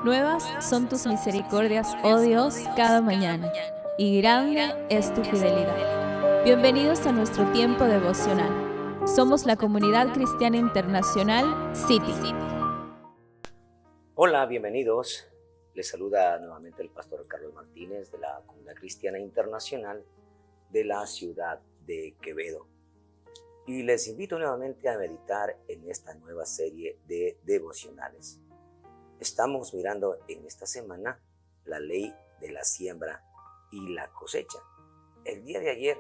Nuevas son tus misericordias, oh Dios, cada mañana, y grande es tu fidelidad. Bienvenidos a nuestro tiempo devocional. Somos la Comunidad Cristiana Internacional, City. Hola, bienvenidos. Les saluda nuevamente el pastor Carlos Martínez de la Comunidad Cristiana Internacional de la ciudad de Quevedo. Y les invito nuevamente a meditar en esta nueva serie de devocionales. Estamos mirando en esta semana la ley de la siembra y la cosecha. El día de ayer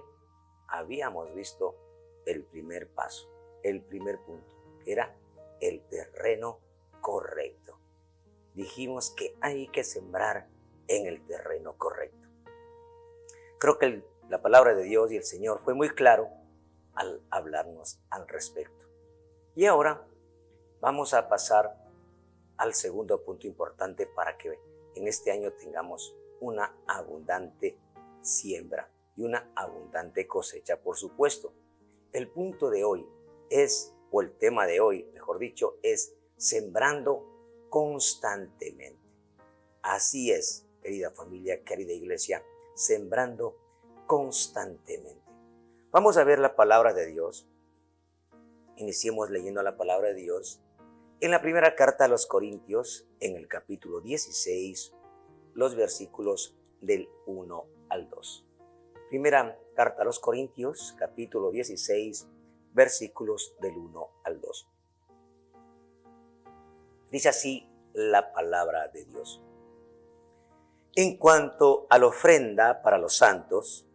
habíamos visto el primer paso, el primer punto, que era el terreno correcto. Dijimos que hay que sembrar en el terreno correcto. Creo que la palabra de Dios y el Señor fue muy claro al hablarnos al respecto. Y ahora vamos a pasar al segundo punto importante para que en este año tengamos una abundante siembra y una abundante cosecha, por supuesto. El punto de hoy o el tema de hoy, mejor dicho, es sembrando constantemente. Así es, querida familia, querida iglesia, sembrando constantemente. Vamos a ver la palabra de Dios. Iniciemos leyendo la palabra de Dios en la primera carta a los Corintios, en el capítulo 16, los versículos del 1 al 2. Primera carta a los Corintios, capítulo 16, versículos del 1 al 2. Dice así la palabra de Dios. En cuanto a la ofrenda para los santos,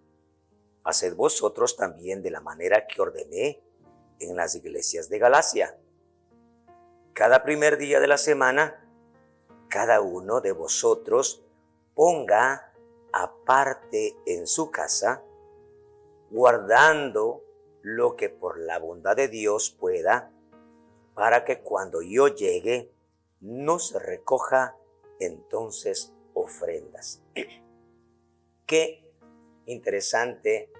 haced vosotros también de la manera que ordené en las iglesias de Galacia. Cada primer día de la semana, cada uno de vosotros ponga aparte en su casa, guardando lo que por la bondad de Dios pueda, para que cuando yo llegue, no se recoja entonces ofrendas. Qué interesante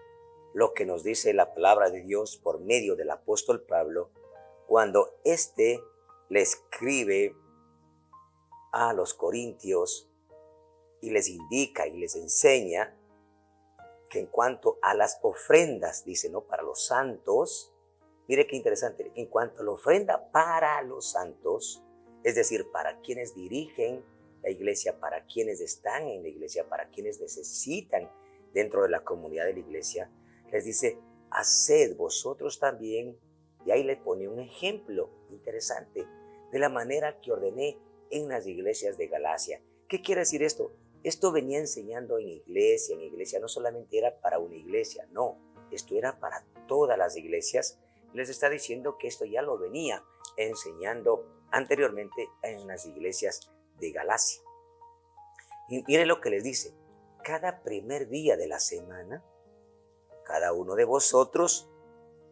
lo que nos dice la palabra de Dios por medio del apóstol Pablo, cuando le escribe a los corintios y les indica y les enseña que en cuanto a las ofrendas, dice, ¿no? Para los santos, mire qué interesante, en cuanto a la ofrenda para los santos, es decir, para quienes dirigen la iglesia, para quienes están en la iglesia, para quienes necesitan dentro de la comunidad de la iglesia, les dice, haced vosotros también, y ahí les pone un ejemplo interesante de la manera que ordené en las iglesias de Galacia. ¿Qué quiere decir esto? Esto venía enseñando en iglesia, no solamente era para una iglesia, no, esto era para todas las iglesias. Les está diciendo que esto ya lo venía enseñando anteriormente en las iglesias de Galacia. Y mire lo que les dice, cada primer día de la semana, cada uno de vosotros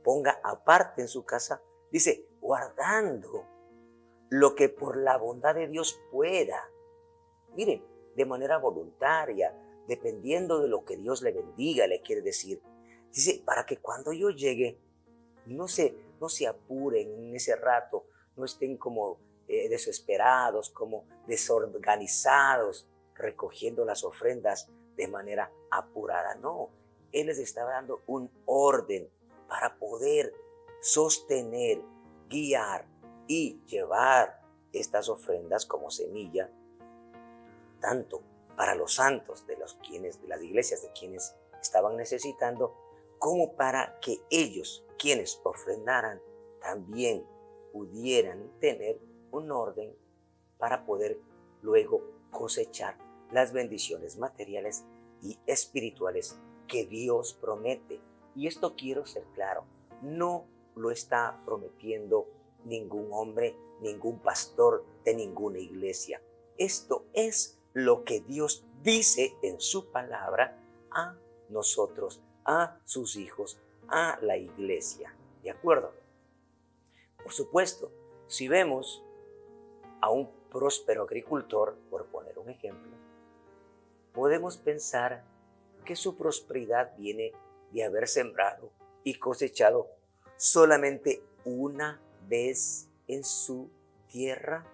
ponga aparte en su casa, dice, guardando lo que por la bondad de Dios pueda. Miren, de manera voluntaria, dependiendo de lo que Dios le bendiga, le quiere decir. Dice, para que cuando yo llegue, no se apuren en ese rato, no estén como desesperados, como desorganizados, recogiendo las ofrendas de manera apurada. No, Él les estaba dando un orden para poder sostener, guiar y llevar estas ofrendas como semilla, tanto para los santos de las iglesias de quienes estaban necesitando, como para que ellos, quienes ofrendaran, también pudieran tener un orden para poder luego cosechar las bendiciones materiales y espirituales que Dios promete. Y esto quiero ser claro, no lo está prometiendo ningún hombre, ningún pastor de ninguna iglesia. Esto es lo que Dios dice en su palabra a nosotros, a sus hijos, a la iglesia. ¿De acuerdo? Por supuesto, si vemos a un próspero agricultor, por poner un ejemplo, podemos pensar que su prosperidad viene de haber sembrado y cosechado solamente una vez en su tierra.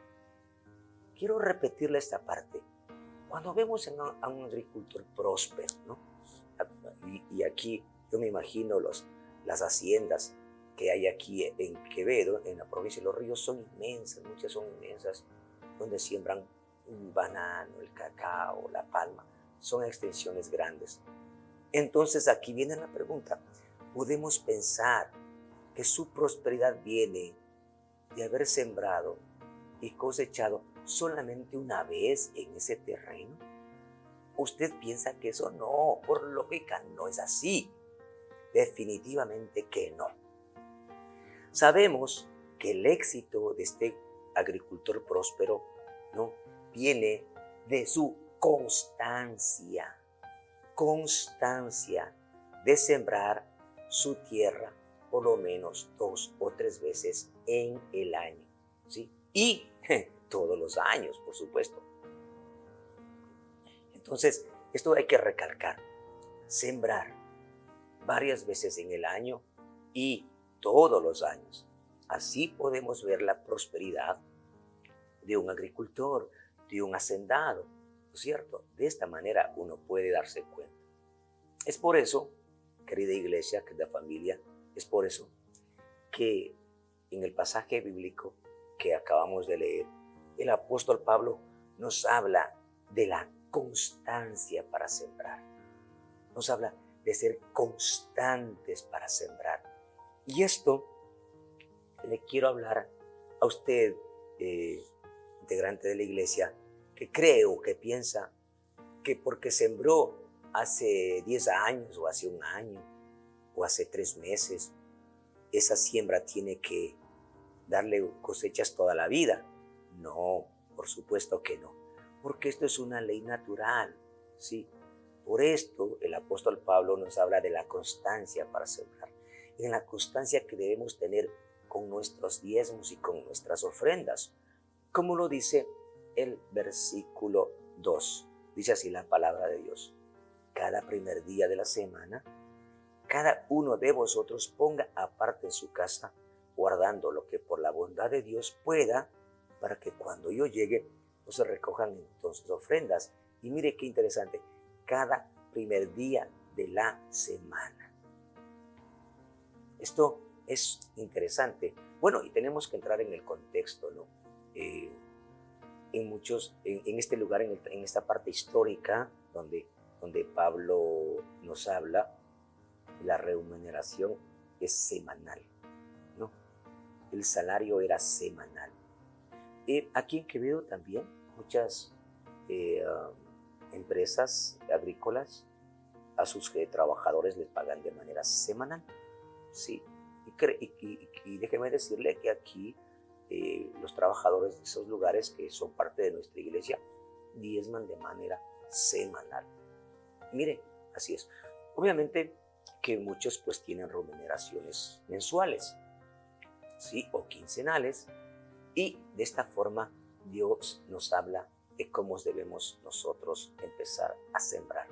quiero repetirle esta parte. Cuando vemos a un agricultor próspero, ¿no? Y aquí yo me imagino las haciendas que hay aquí en Quevedo, en la provincia de Los Ríos, son inmensas, muchas son inmensas, donde siembran un banano, el cacao, la palma, son extensiones grandes. Entonces aquí viene la pregunta, ¿podemos pensar que su prosperidad viene de haber sembrado y cosechado solamente una vez en ese terreno? ¿Usted piensa que eso no? Por lógica no es así. Definitivamente que no. Sabemos que el éxito de este agricultor próspero, ¿no?, viene de su constancia de sembrar su tierra por lo menos 2 o 3 veces en el año, ¿sí? Y todos los años, por supuesto. Entonces, esto hay que recalcar, sembrar varias veces en el año y todos los años. Así podemos ver la prosperidad de un agricultor, de un hacendado, ¿no es cierto? De esta manera uno puede darse cuenta. Es por eso, querida iglesia, querida familia, es por eso que en el pasaje bíblico que acabamos de leer, el apóstol Pablo nos habla de la constancia para sembrar. Nos habla de ser constantes para sembrar. Y esto le quiero hablar a usted, integrante de la iglesia, que cree o que piensa que porque sembró hace 10 años o hace 1 año o hace 3 meses, esa siembra tiene que darle cosechas toda la vida. No, por supuesto que no, porque esto es una ley natural, ¿sí? Por esto el apóstol Pablo nos habla de la constancia para sembrar, en la constancia que debemos tener con nuestros diezmos y con nuestras ofrendas, como lo dice el versículo 2. Dice así la palabra de Dios: cada primer día de la semana, cada uno de vosotros ponga aparte en su casa, guardando lo que por la bondad de Dios pueda, para que cuando yo llegue no se recojan entonces ofrendas. Y mire qué interesante, cada primer día de la semana. Esto es interesante. Bueno, y tenemos que entrar en el contexto, ¿no? En este lugar, en esta parte histórica, donde Pablo nos habla, la remuneración es semanal, ¿no? El salario era semanal. Aquí en Quevedo también muchas empresas agrícolas a sus trabajadores les pagan de manera semanal, ¿sí? Y déjeme decirle que aquí los trabajadores de esos lugares que son parte de nuestra iglesia diezman de manera semanal. Mire, así es. Obviamente que muchos pues tienen remuneraciones mensuales, ¿sí? O quincenales, y de esta forma Dios nos habla de cómo debemos nosotros empezar a sembrar.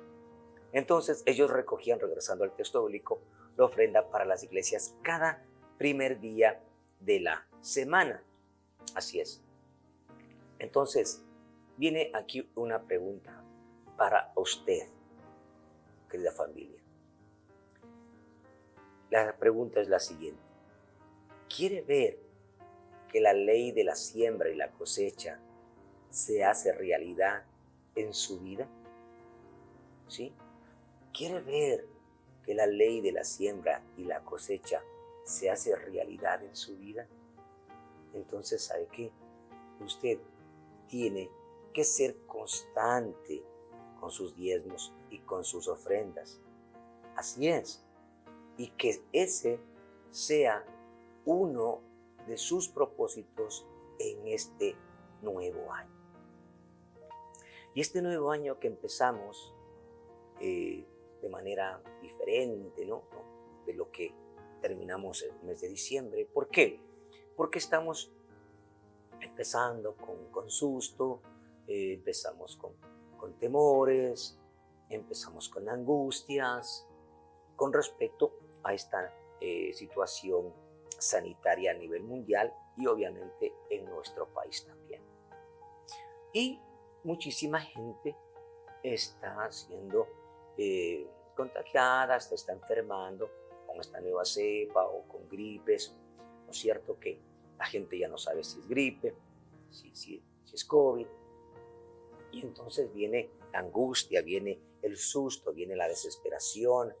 Entonces ellos recogían, regresando al texto bíblico, la ofrenda para las iglesias cada primer día de la semana. Así es. Entonces, viene aquí una pregunta para usted, querida familia. La pregunta es la siguiente: ¿quiere ver que la ley de la siembra y la cosecha se hace realidad en su vida? ¿Sí? ¿Quiere ver que la ley de la siembra y la cosecha se hace realidad en su vida? Entonces, ¿sabe qué? Usted tiene que ser constante con sus diezmos y con sus ofrendas. Así es. Y que ese sea uno de sus propósitos en este nuevo año. Y este nuevo año que empezamos de manera diferente, ¿no? De lo que terminamos el mes de diciembre. ¿Por qué? Porque estamos empezando con susto, empezamos con temores, empezamos con angustias con respecto a esta situación sanitaria a nivel mundial y obviamente en nuestro país también. Y muchísima gente está siendo contagiada, se está enfermando con esta nueva cepa o con gripes. ¿No es cierto que la gente ya no sabe si es gripe, si es COVID? Y entonces viene la angustia, viene el susto, viene la desesperación.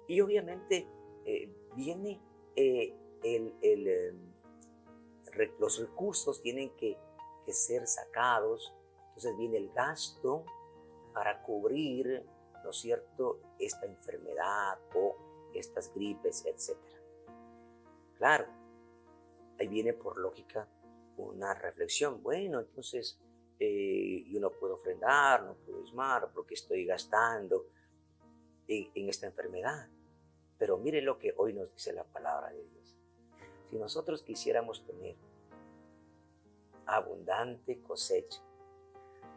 Y obviamente viene los recursos tienen que ser sacados. Entonces viene el gasto para cubrir, ¿no es cierto?, esta enfermedad o estas gripes, etc. Claro, ahí viene por lógica una reflexión. Bueno, entonces yo no puedo ofrendar, no puedo diezmar porque estoy gastando en esta enfermedad. Pero mire lo que hoy nos dice la palabra de Dios. Si nosotros quisiéramos tener abundante cosecha,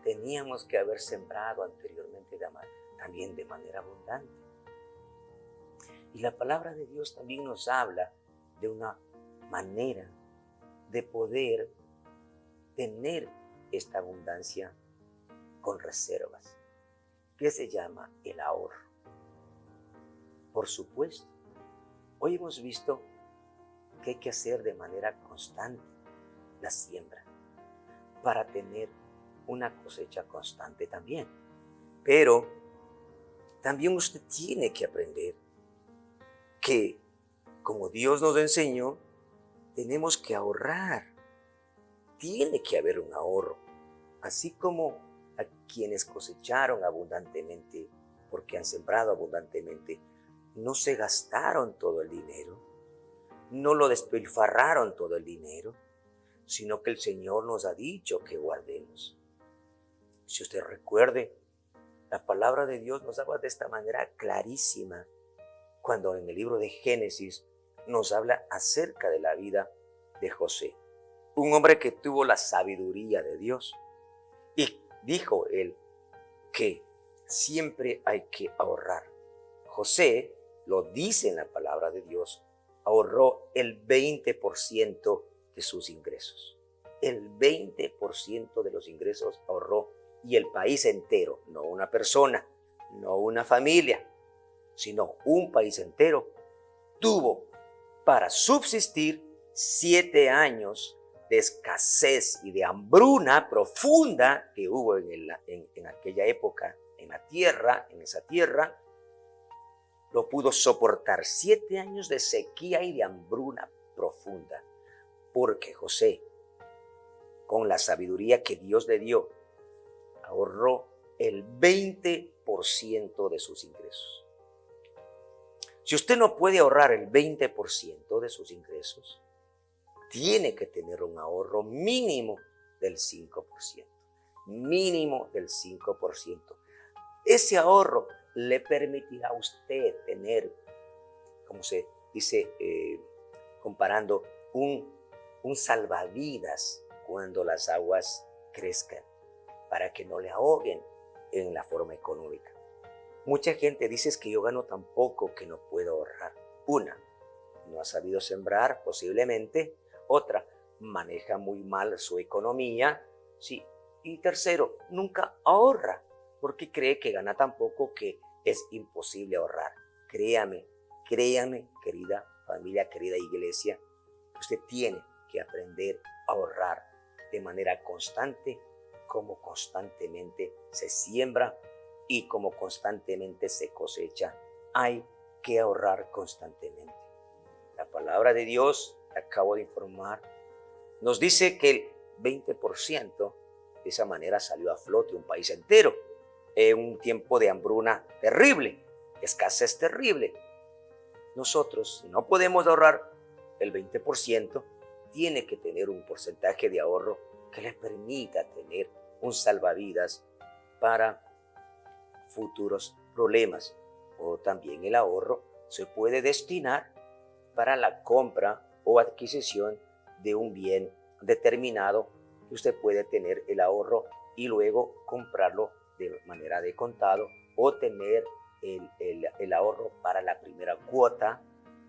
teníamos que haber sembrado anteriormente también de manera abundante. Y la palabra de Dios también nos habla de una manera de poder tener esta abundancia con reservas, que se llama el ahorro. Por supuesto, hoy hemos visto que hay que hacer de manera constante la siembra para tener una cosecha constante también. Pero también usted tiene que aprender que, como Dios nos enseñó, tenemos que ahorrar. Tiene que haber un ahorro. Así como a quienes cosecharon abundantemente, porque han sembrado abundantemente, no se gastaron todo el dinero, no lo despilfarraron todo el dinero, sino que el Señor nos ha dicho que guardemos. Si usted recuerde, la palabra de Dios nos habla de esta manera clarísima cuando en el libro de Génesis nos habla acerca de la vida de José, un hombre que tuvo la sabiduría de Dios. Y dijo él que siempre hay que ahorrar. José, lo dice en la palabra de Dios, ahorró el 20% de sus ingresos. El 20% de los ingresos ahorró, y el país entero, no una persona, no una familia, sino un país entero, tuvo para subsistir 7 años de escasez y de hambruna profunda que hubo en aquella época en la tierra, en esa tierra. Lo pudo soportar 7 años de sequía y de hambruna profunda, porque José, con la sabiduría que Dios le dio, ahorró el 20% de sus ingresos. Si usted no puede ahorrar el 20% de sus ingresos, tiene que tener un ahorro mínimo del 5%. Mínimo del 5%. Ese ahorro le permitirá a usted tener, como se dice, comparando, un salvavidas cuando las aguas crezcan, para que no le ahoguen en la forma económica. Mucha gente dice que yo gano tan poco que no puedo ahorrar. Una, no ha sabido sembrar posiblemente. Otra, maneja muy mal su economía. Sí. Y tercero, nunca ahorra porque cree que gana tan poco que es imposible ahorrar. Créame, querida familia, querida iglesia, usted tiene que aprender a ahorrar de manera constante, como constantemente se siembra y como constantemente se cosecha. Hay que ahorrar constantemente. La palabra de Dios, que acabo de informar, nos dice que el 20% de esa manera salió a flote un país entero en un tiempo de hambruna terrible, escasez terrible. Nosotros, si no podemos ahorrar el 20%, tiene que tener un porcentaje de ahorro que le permita tener un salvavidas para futuros problemas. O también el ahorro se puede destinar para la compra o adquisición de un bien determinado, que usted puede tener el ahorro y luego comprarlo de manera de contado, o tener el ahorro para la primera cuota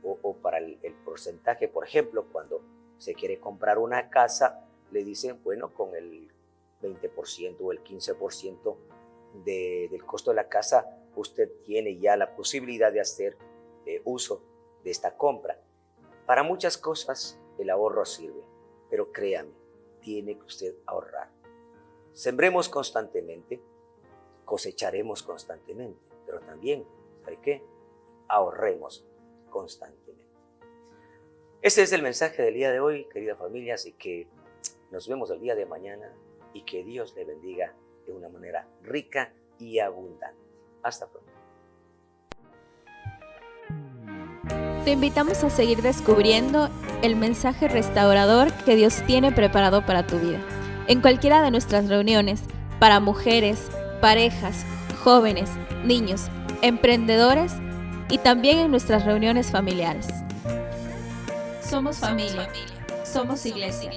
o para el porcentaje. Por ejemplo, cuando se quiere comprar una casa, le dicen, bueno, con el 20% o el 15% del costo de la casa, usted tiene ya la posibilidad de hacer uso de esta compra. Para muchas cosas el ahorro sirve, pero créame, tiene que usted ahorrar. Sembremos constantemente, cosecharemos constantemente, pero también, ¿sabe qué? Ahorremos constantemente. Este es el mensaje del día de hoy, querida familia, así que nos vemos el día de mañana y que Dios le bendiga de una manera rica y abundante. Hasta pronto. Te invitamos a seguir descubriendo el mensaje restaurador que Dios tiene preparado para tu vida. En cualquiera de nuestras reuniones, para mujeres, parejas, jóvenes, niños, emprendedores y también en nuestras reuniones familiares. Somos familia, somos iglesia.